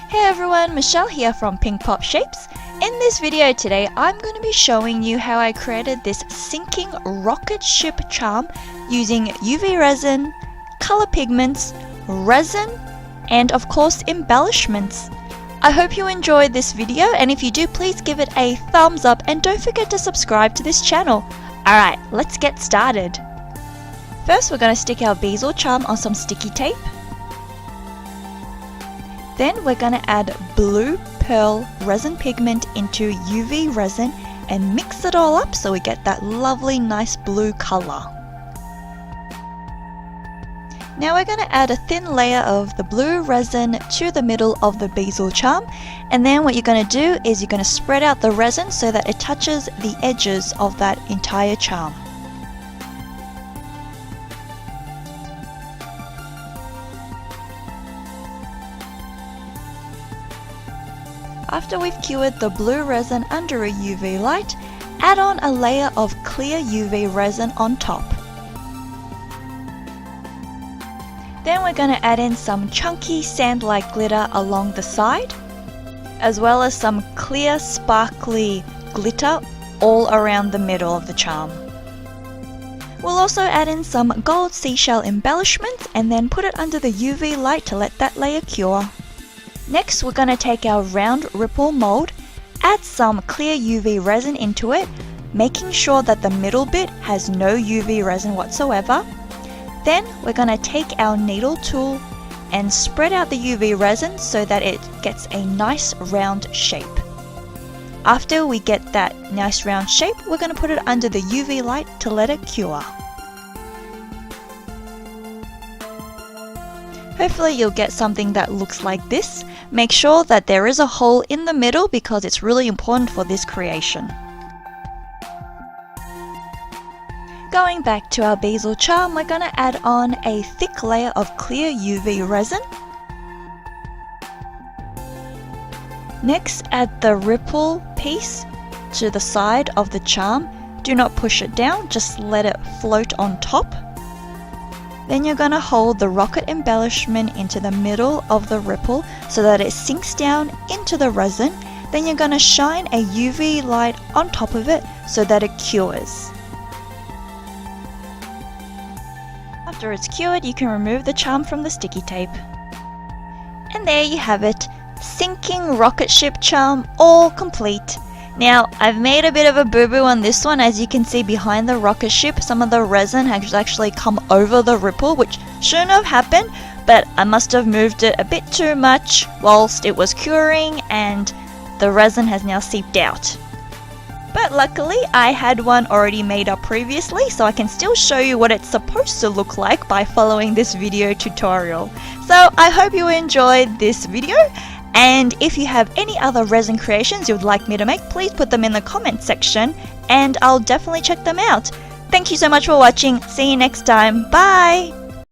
Hey everyone, Michelle here from Pink Pop Shapes. In this video today, I'm going to be showing you how I created this sinking rocket ship charm using UV resin, color pigments, resin, and of course embellishments. I hope you enjoyed this video, and if you do, please give it a thumbs up and don't forget to subscribe to this channel. Alright, let's get started. First, we're going to stick our bezel charm on some sticky tape. Then we're going to add blue pearl resin pigment into UV resin and mix it all up so we get that lovely nice blue color. Now we're going to add a thin layer of the blue resin to the middle of the bezel charm, and then what you're going to do is you're going to spread out the resin so that it touches the edges of that entire charm. After we've cured the blue resin under a UV light, add on a layer of clear UV resin on top. Then we're going to add in some chunky sand-like glitter along the side, as well as some clear sparkly glitter all around the middle of the charm. We'll also add in some gold seashell embellishments and then put it under the UV light to let that layer cure. Next, we're going to take our round ripple mold, add some clear UV resin into it, making sure that the middle bit has no UV resin whatsoever. Then we're going to take our needle tool and spread out the UV resin so that it gets a nice round shape. After we get that nice round shape, we're going to put it under the UV light to let it cure. Hopefully you'll get something that looks like this. Make sure that there is a hole in the middle because it's really important for this creation. Going back to our bezel charm, we're going to add on a thick layer of clear UV resin. Next, add the ripple piece to the side of the charm. Do not push it down, just let it float on top. Then you're going to hold the rocket embellishment into the middle of the ripple so that it sinks down into the resin. Then you're going to shine a UV light on top of it so that it cures. After it's cured, you can remove the charm from the sticky tape. And there you have it, sinking rocket ship charm all complete. Now, I've made a bit of a boo-boo on this one. As you can see behind the rocket ship, some of the resin has actually come over the ripple, which shouldn't have happened, but I must have moved it a bit too much whilst it was curing, and the resin has now seeped out. But luckily, I had one already made up previously, so I can still show you what it's supposed to look like by following this video tutorial. So I hope you enjoyed this video. And if you have any other resin creations you would like me to make, please put them in the comments section and I'll definitely check them out. Thank you so much for watching. See you next time. Bye!